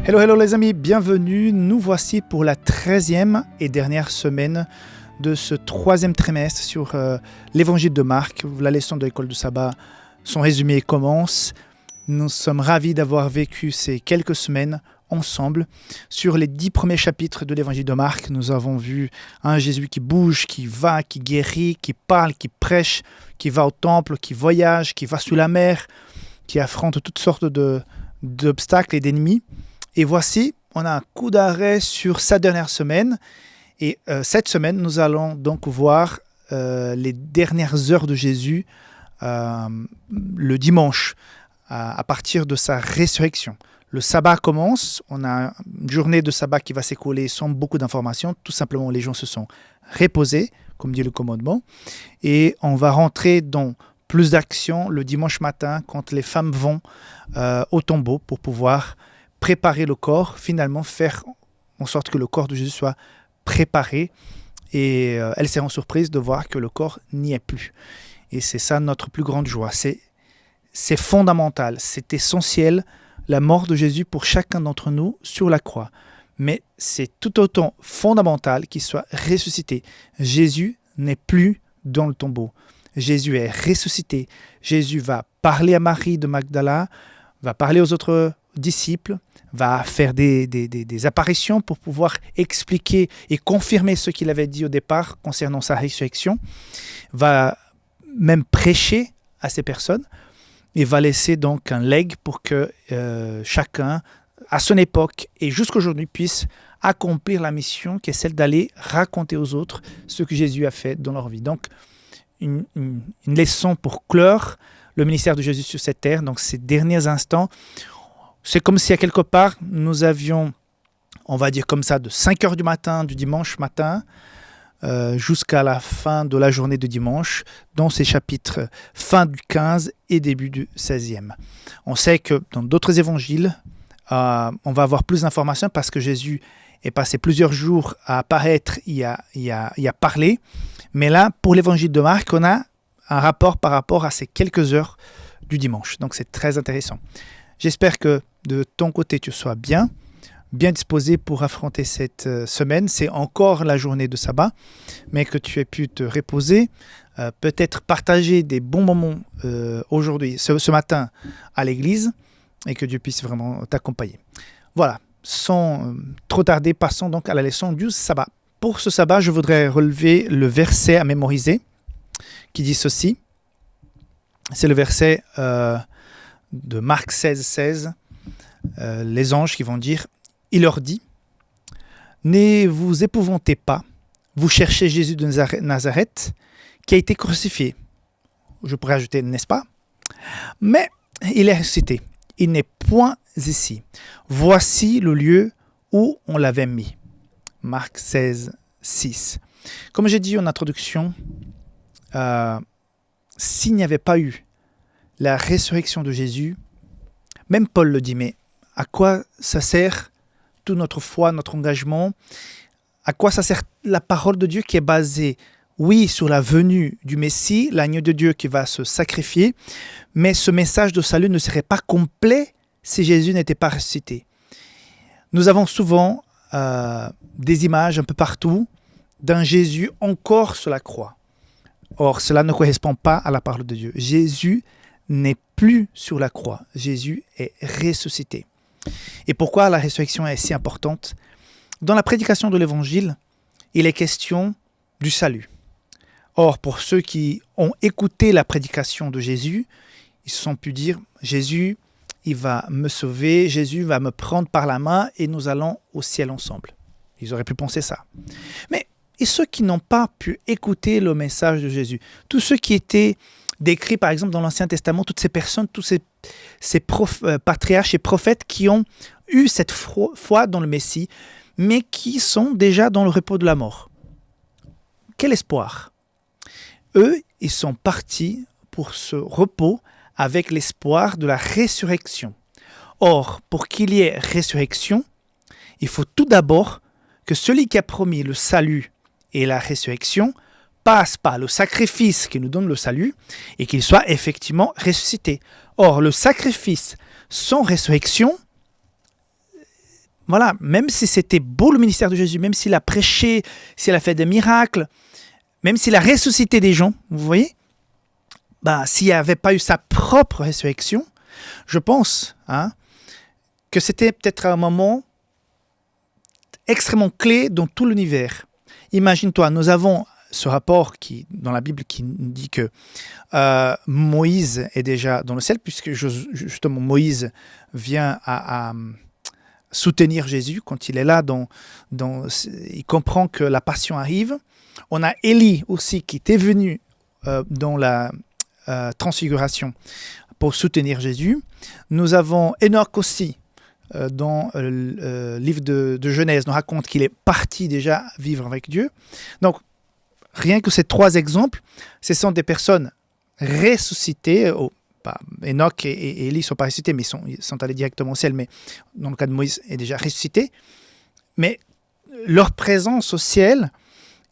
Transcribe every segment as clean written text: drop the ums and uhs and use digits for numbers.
Hello, hello les amis, bienvenue. Nous voici pour la 13e et dernière semaine de ce 3e trimestre sur l'évangile de Marc. La leçon de l'école du sabbat, son résumé commence. Nous sommes ravis d'avoir vécu ces quelques semaines ensemble. Sur les 10 premiers chapitres de l'évangile de Marc, nous avons vu un Jésus qui bouge, qui va, qui guérit, qui parle, qui prêche, qui va au temple, qui voyage, qui va sous la mer, qui affronte toutes sortes d'obstacles et d'ennemis. Et voici, on a un coup d'arrêt sur sa dernière semaine. Et cette semaine, nous allons donc voir les dernières heures de Jésus le dimanche, à partir de sa résurrection. Le sabbat commence, on a une journée de sabbat qui va s'écouler sans beaucoup d'informations. Tout simplement, les gens se sont reposés, comme dit le commandement. Et on va rentrer dans plus d'action le dimanche matin quand les femmes vont au tombeau pour pouvoir préparer le corps, finalement faire en sorte que le corps de Jésus soit préparé. Et elles seront surprises de voir que le corps n'y est plus. Et c'est ça notre plus grande joie. C'est fondamental, c'est essentiel, la mort de Jésus pour chacun d'entre nous sur la croix. Mais c'est tout autant fondamental qu'il soit ressuscité. Jésus n'est plus dans le tombeau. Jésus est ressuscité. Jésus va parler à Marie de Magdala, va parler aux autres disciples, va faire des apparitions pour pouvoir expliquer et confirmer ce qu'il avait dit au départ concernant sa résurrection, va même prêcher à ces personnes et va laisser donc un legs pour que chacun, à son époque et jusqu'aujourd'hui, puisse accomplir la mission qui est celle d'aller raconter aux autres ce que Jésus a fait dans leur vie. Donc, une leçon pour clore le ministère de Jésus sur cette terre, donc ces derniers instants. C'est comme si à quelque part, nous avions, on va dire comme ça, de 5 heures du matin, du dimanche matin, jusqu'à la fin de la journée de dimanche, dans ces chapitres fin du 15 et début du 16e. On sait que dans d'autres évangiles, on va avoir plus d'informations parce que Jésus est passé plusieurs jours à apparaître et à parler. Mais là, pour l'évangile de Marc, on a un rapport par rapport à ces quelques heures du dimanche. Donc c'est très intéressant. J'espère que de ton côté, tu sois bien disposé pour affronter cette semaine. C'est encore la journée de sabbat, mais que tu aies pu te reposer, peut-être partager des bons moments aujourd'hui, ce matin à l'église, et que Dieu puisse vraiment t'accompagner. Voilà, sans trop tarder, passons donc à la leçon du sabbat. Pour ce sabbat, je voudrais relever le verset à mémoriser qui dit ceci. C'est le verset de Marc 16, les anges qui vont dire, il leur dit, ne vous épouvantez pas, vous cherchez Jésus de Nazareth qui a été crucifié. Je pourrais ajouter, n'est-ce pas? Mais il est ressuscité, il n'est point ici. Voici le lieu où on l'avait mis. Marc 16. Comme j'ai dit en introduction, s'il n'y avait pas eu la résurrection de Jésus, même Paul le dit, mais à quoi ça sert toute notre foi, notre engagement? À quoi ça sert la parole de Dieu qui est basée, oui, sur la venue du Messie, l'agneau de Dieu qui va se sacrifier, mais ce message de salut ne serait pas complet si Jésus n'était pas ressuscité. Nous avons souvent des images un peu partout d'un Jésus encore sur la croix. Or, cela ne correspond pas à la parole de Dieu. Jésus n'est plus sur la croix. Jésus est ressuscité. Et pourquoi la résurrection est si importante? Dans la prédication de l'Évangile, il est question du salut. Or, pour ceux qui ont écouté la prédication de Jésus, ils se sont pu dire, Jésus, il va me sauver, Jésus va me prendre par la main et nous allons au ciel ensemble. Ils auraient pu penser ça. Mais et ceux qui n'ont pas pu écouter le message de Jésus, tous ceux qui étaient décrits par exemple dans l'Ancien Testament, toutes ces personnes, tous ces patriarches et prophètes qui ont eu cette foi dans le Messie, mais qui sont déjà dans le repos de la mort. Quel espoir! Eux, ils sont partis pour ce repos avec l'espoir de la résurrection. Or, pour qu'il y ait résurrection, il faut tout d'abord que celui qui a promis le salut et la résurrection passe par le sacrifice qui nous donne le salut et qu'il soit effectivement ressuscité. Or, le sacrifice sans résurrection, voilà, même si c'était beau le ministère de Jésus, même s'il a prêché, s'il a fait des miracles, même s'il a ressuscité des gens, vous voyez, s'il n'y avait pas eu sa propre résurrection, je pense que c'était peut-être un moment extrêmement clé dans tout l'univers. Imagine-toi, nous avons ce rapport dans la Bible qui dit que Moïse est déjà dans le ciel, puisque justement Moïse vient à soutenir Jésus quand il est là, il comprend que la passion arrive. On a Élie aussi qui était venu dans la transfiguration pour soutenir Jésus. Nous avons Enoch aussi, dans le livre de Genèse, nous raconte qu'il est parti déjà vivre avec Dieu. Donc, rien que ces 3 exemples, ce sont des personnes ressuscitées. Enoch et Élie ne sont pas ressuscités, mais ils sont allés directement au ciel. Mais dans le cas de Moïse, est déjà ressuscité. Mais leur présence au ciel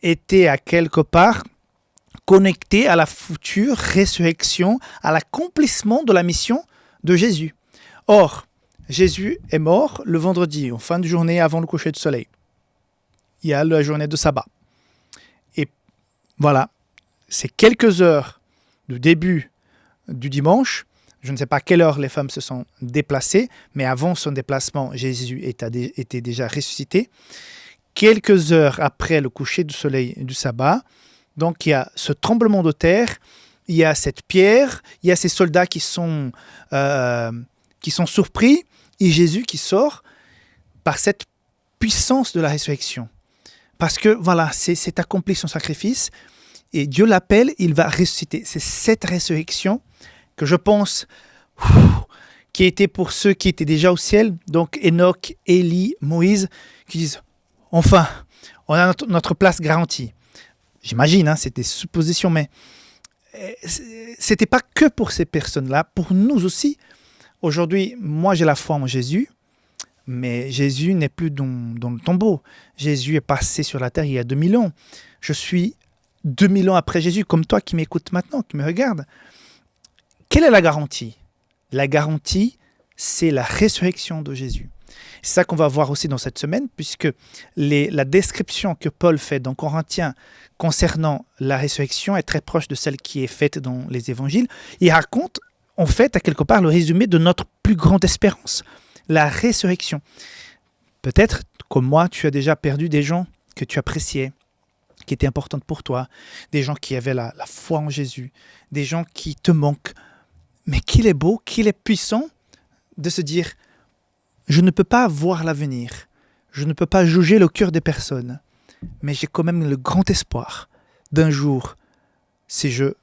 était à quelque part connectée à la future résurrection, à l'accomplissement de la mission de Jésus. Or, Jésus est mort le vendredi, en fin de journée avant le coucher du soleil. Il y a la journée de sabbat. Et voilà, c'est quelques heures du début du dimanche. Je ne sais pas à quelle heure les femmes se sont déplacées, mais avant son déplacement, Jésus était déjà ressuscité. Quelques heures après le coucher du soleil du sabbat, donc il y a ce tremblement de terre, il y a cette pierre, il y a ces soldats qui sont surpris, et Jésus qui sort par cette puissance de la résurrection. Parce que voilà, c'est accompli son sacrifice, et Dieu l'appelle, il va ressusciter. C'est cette résurrection que je pense qui était pour ceux qui étaient déjà au ciel, donc Enoch, Élie, Moïse, qui disent « Enfin, on a notre place garantie ». J'imagine, c'est des suppositions, mais c'était pas que pour ces personnes-là, pour nous aussi. Aujourd'hui, moi j'ai la foi en Jésus, mais Jésus n'est plus dans le tombeau. Jésus est passé sur la terre il y a 2000 ans. Je suis 2000 ans après Jésus, comme toi qui m'écoutes maintenant, qui me regarde. Quelle est la garantie ? La garantie, c'est la résurrection de Jésus. C'est ça qu'on va voir aussi dans cette semaine, puisque la description que Paul fait dans Corinthiens concernant la résurrection est très proche de celle qui est faite dans les évangiles. Il raconte, en fait, à quelque part, le résumé de notre plus grande espérance, la résurrection. Peut-être, comme moi, tu as déjà perdu des gens que tu appréciais, qui étaient importantes pour toi, des gens qui avaient la foi en Jésus, des gens qui te manquent. Mais qu'il est beau, qu'il est puissant de se dire « Je ne peux pas voir l'avenir, je ne peux pas juger le cœur des personnes, mais j'ai quand même le grand espoir d'un jour, si je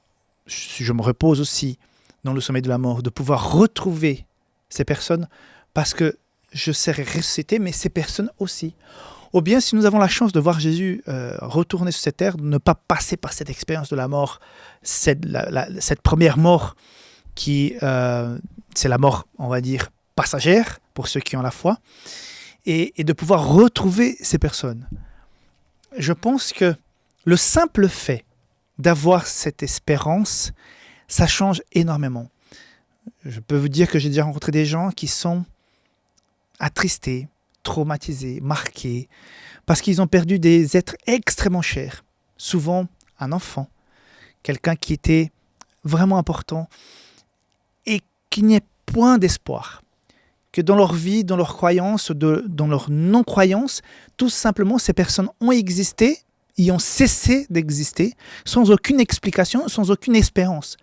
me repose aussi dans le sommeil de la mort, de pouvoir retrouver ces personnes parce que je serai ressuscité, mais ces personnes aussi. » Ou bien si nous avons la chance de voir Jésus retourner sur cette terre, ne pas passer par cette expérience de la mort, cette première mort qui, c'est la mort, on va dire, passagère pour ceux qui ont la foi, et de pouvoir retrouver ces personnes. Je pense que le simple fait d'avoir cette espérance, ça change énormément. Je peux vous dire que j'ai déjà rencontré des gens qui sont attristés, traumatisés, marqués, parce qu'ils ont perdu des êtres extrêmement chers. Souvent un enfant, quelqu'un qui était vraiment important, et qu'il n'y ait point d'espoir. Que dans leur vie, dans leur croyance, dans leur non-croyance, tout simplement, ces personnes ont existé, y ont cessé d'exister, sans aucune explication, sans aucune espérance.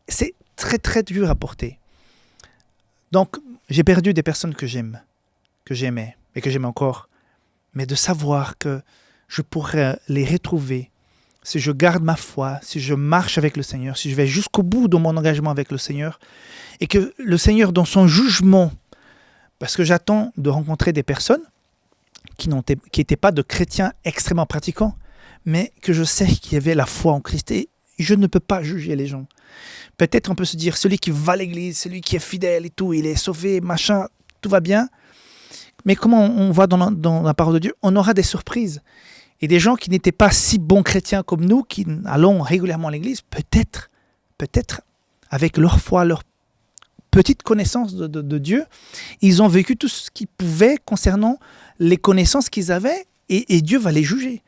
C'est très très dur à porter. Donc, j'ai perdu des personnes que j'aimais et que j'aime encore. Mais de savoir que je pourrais les retrouver si je garde ma foi, si je marche avec le Seigneur, si je vais jusqu'au bout de mon engagement avec le Seigneur, et que le Seigneur, dans son jugement, parce que j'attends de rencontrer des personnes qui n'étaient pas de chrétiens extrêmement pratiquants, mais que je sais qu'il y avait la foi en Christ, et je ne peux pas juger les gens. Peut-être on peut se dire, celui qui va à l'église, celui qui est fidèle et tout, il est sauvé, machin, tout va bien. Mais comment on voit dans la parole de Dieu, on aura des surprises. Et des gens qui n'étaient pas si bons chrétiens comme nous, qui allons régulièrement à l'église, peut-être, avec leur foi, leur petite connaissance de Dieu, ils ont vécu tout ce qu'ils pouvaient concernant les connaissances qu'ils avaient et Dieu va les juger.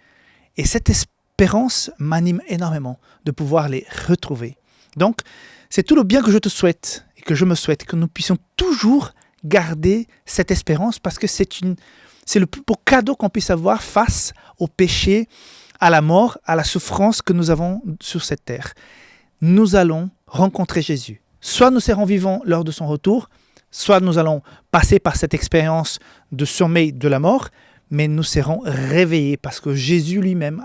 Et cette espérance m'anime énormément de pouvoir les retrouver. Donc, c'est tout le bien que je te souhaite et que je me souhaite, que nous puissions toujours garder cette espérance parce que c'est le plus beau cadeau qu'on puisse avoir face au péché, à la mort, à la souffrance que nous avons sur cette terre. Nous allons rencontrer Jésus. Soit nous serons vivants lors de son retour, soit nous allons passer par cette expérience de sommeil de la mort, mais nous serons réveillés parce que Jésus lui-même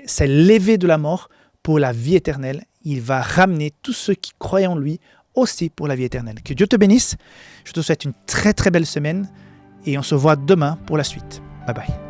s'est levé de la mort pour la vie éternelle. Il va ramener tous ceux qui croient en lui aussi pour la vie éternelle. Que Dieu te bénisse. Je te souhaite une très très belle semaine et on se voit demain pour la suite. Bye bye.